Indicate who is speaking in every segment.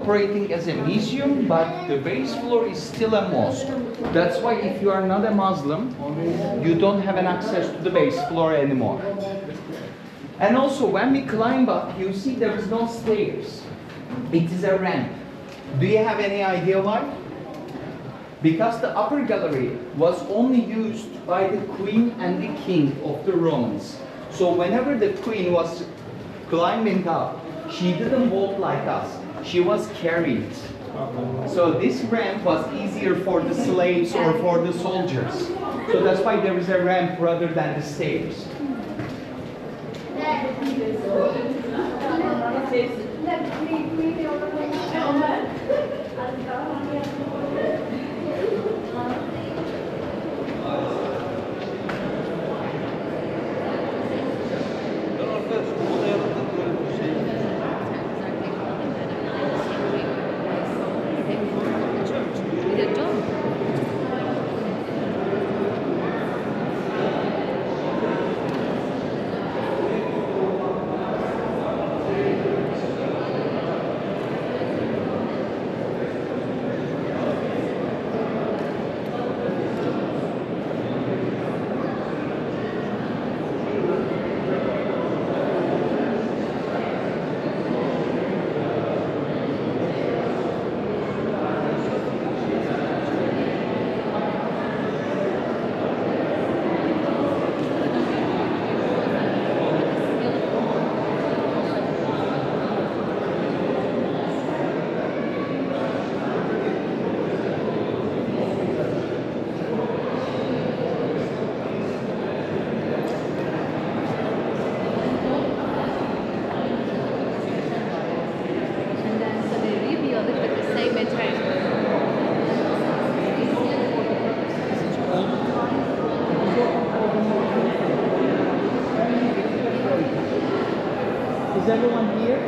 Speaker 1: operating as a museum, but the base floor is still a mosque. That's why if you are not a Muslim, you don't have an access to the base floor anymore. And also when we climb up, you see there is no stairs. It is a ramp. Do you have any idea why? Because the upper gallery was only used by the queen and the king of the Romans. So whenever the queen was climbing up, she didn't walk like us. She was carried. So this ramp was easier for the slaves or for the soldiers. So that's why there is a ramp rather than the stairs. Is everyone here?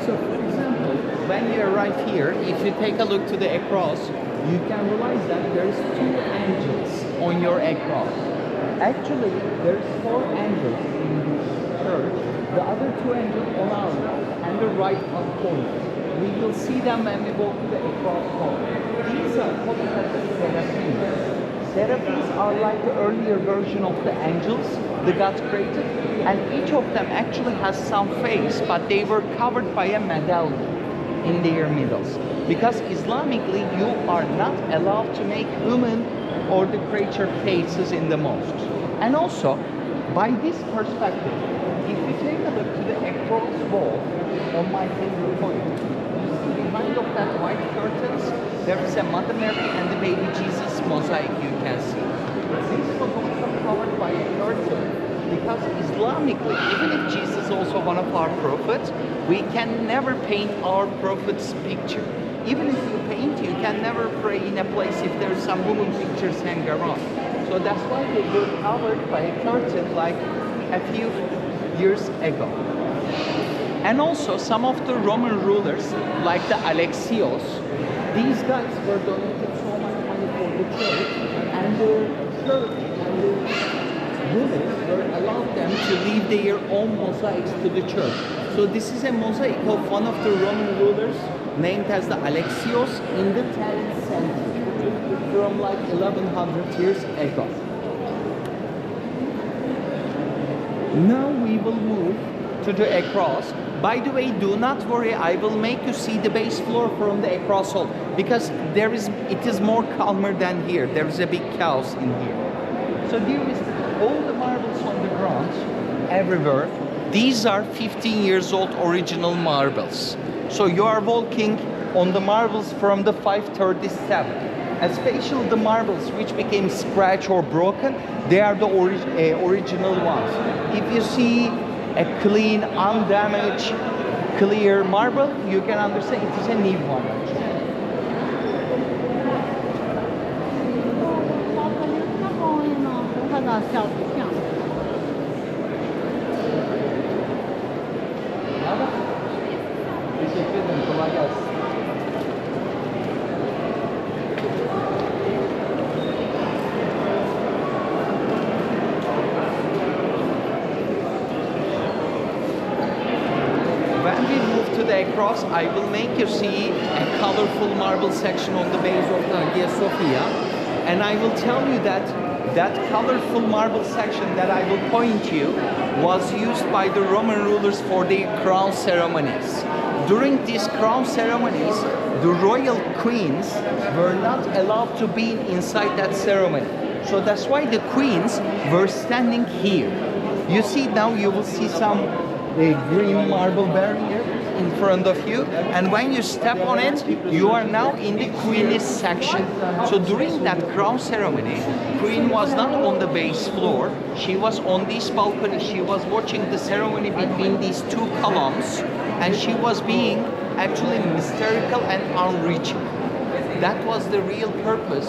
Speaker 1: So for example, when you arrive here, if you take a look to the across, you can realize that there's two angels on your across. Actually, there's four angels in the church. The other two angels on our left and the right up corner. We will see them when we go to the across hall. These are called the seraphims. Seraphims are like the earlier version of the angels the God created, and each of them actually has some face, but they were covered by a medallion in their middles. Because Islamically, you are not allowed to make human or the creature faces in the mosques. And also, by this perspective, if you take a look to the across wall on my finger point, you see behind of that white curtains, there is a Mother Mary and the baby Jesus mosaic you can see. This was also covered by a curtain because Islamically, even if Jesus is also one of our prophets, we can never paint our prophet's picture. Even if you paint, you can never pray in a place if there's some woman pictures hanging around. So that's why they were covered by a curtain like a few years ago. And also some of the Roman rulers, like the Alexios, these guys were donated so much money for the church, and the church and the rulers were allowed them to leave their own mosaics to the church. So this is a mosaic of one of the Roman rulers named as the Alexios in the 10th century, from like 1100 years ago. Now we will move to the across. By the way, do not worry, I will make you see the base floor from the across hall, because it is more calmer than here. There is a big chaos in here. So there is all the marbles on the ground, everywhere. These are 15 years old original marbles. So you are walking on the marbles from the 537. Especially the marbles which became scratched or broken, they are the original ones. If you see a clean, undamaged, clear marble, you can understand it is a new one. Teşekkür ederim. Kolay gelsin. When we move to the across, I will make you see a colorful marble section on the base of the Hagia Sophia, and I will tell you that that colorful marble section that I will point you was used by the Roman rulers for their crown ceremonies. During these crown ceremonies, the royal queens were not allowed to be inside that ceremony. So that's why the queens were standing here. You see now, you will see some green marble barrier in front of you, and when you step on it, you are now in the queen's section. So during that crown ceremony, queen was not on the base floor, she was on this balcony. She was watching the ceremony between these two columns, and she was being actually mystical and unreachable. That was the real purpose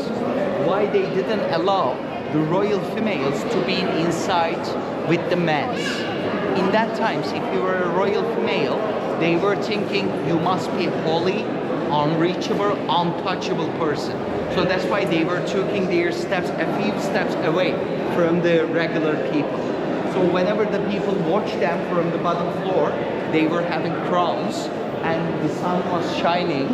Speaker 1: why they didn't allow the royal females to be inside with the men. In that times, if you were a royal female, they were thinking you must be holy, unreachable, untouchable person. So that's why they were taking their steps a few steps away from the regular people. So whenever the people watched them from the bottom floor, they were having crowns and the sun was shining.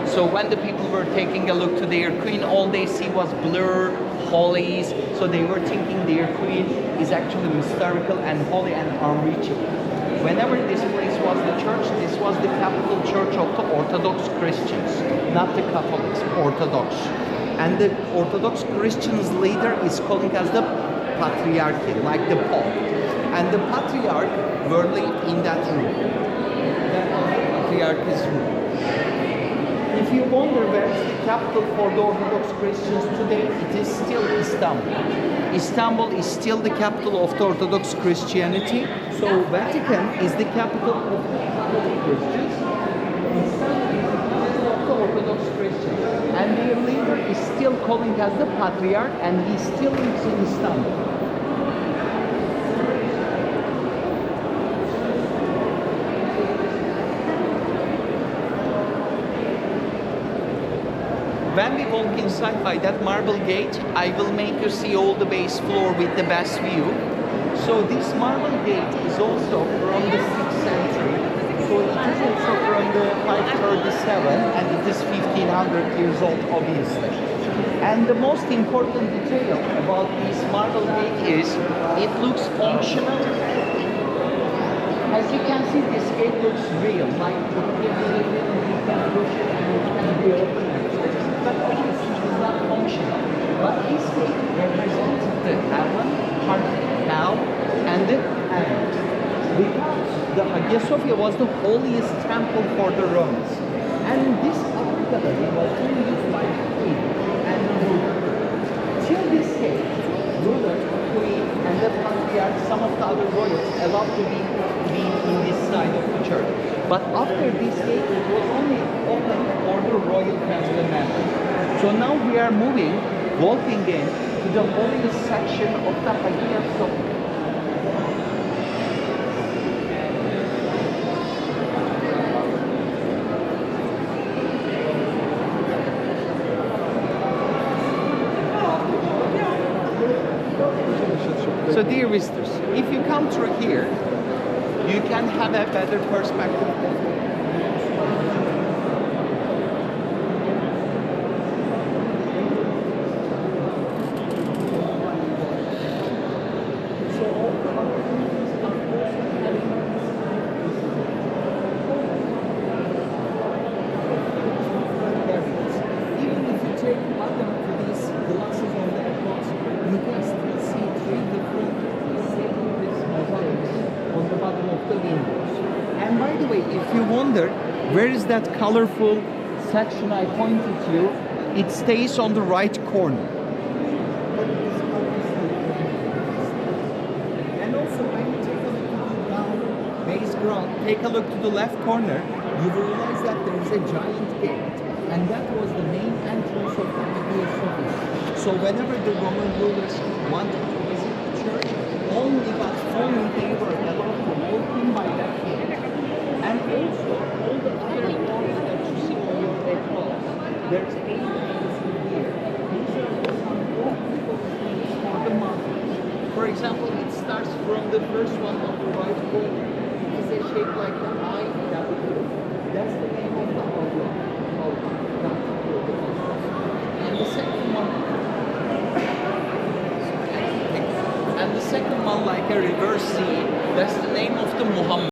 Speaker 1: So when the people were taking a look to their queen, all they see was blur, holies. So they were thinking their queen is actually mystical and holy and unreachable. Whenever this place was the church, this was the capital church of the Orthodox Christians, not the Catholics, Orthodox. And the Orthodox Christians leader is calling us the Patriarchy, like the Pope. And the Patriarch were lived in that room. That was the Patriarch's room. If you wonder where is the capital for the Orthodox Christians today, it is still Istanbul. Istanbul is still the capital of the Orthodox Christianity. So Vatican is the capital of the Catholic Christians. Istanbul is the capital of the Orthodox Christians. And their leader is still calling us the Patriarch, and he still lives in Istanbul. When we walk inside by that marble gate, I will make you see all the base floor with the best view. So this marble gate is also from the 6th century. So it is also from the 537, and it is 1500 years old, obviously. And the most important detail about this marble gate is it looks functional. As you can see, this gate looks real, like you can push it and it can be opened. But obviously it is not functional. But this gate represents the heaven, hell, and the heaven. Because the Hagia Sophia was the holiest temple for the Romans. And this upper gallery was only used by the queen and the ruler. Till this gate, ruler, queen, and the patriarch, some of the other royals allowed to be in this side of the church. But after this gate, it was only open for the royal family members. So now we are walking in to the holiest section of the Hagia Sophia. So dear visitors, if you come through here, you can have a better perspective of on the bottom of the way, if you wonder where is that colorful section I pointed to you, it stays on the right corner. And also when you take a look to the down base ground, take a look to the left corner, you will realize that there is a giant gate. And that was the main entrance of the Hagia Sophia. So whenever the Roman rulers wanted to visit the church, only but only they were allowed to walk in by that gate. And also, all the other walls that you see on your across, there's 8 walls in here. These are some people things for the monks. For example, it starts from the first one on the right corner. It is a shape like the IW. That's the name of the Hagia. And the second one like a reverse C, that's the name of the Muhammad.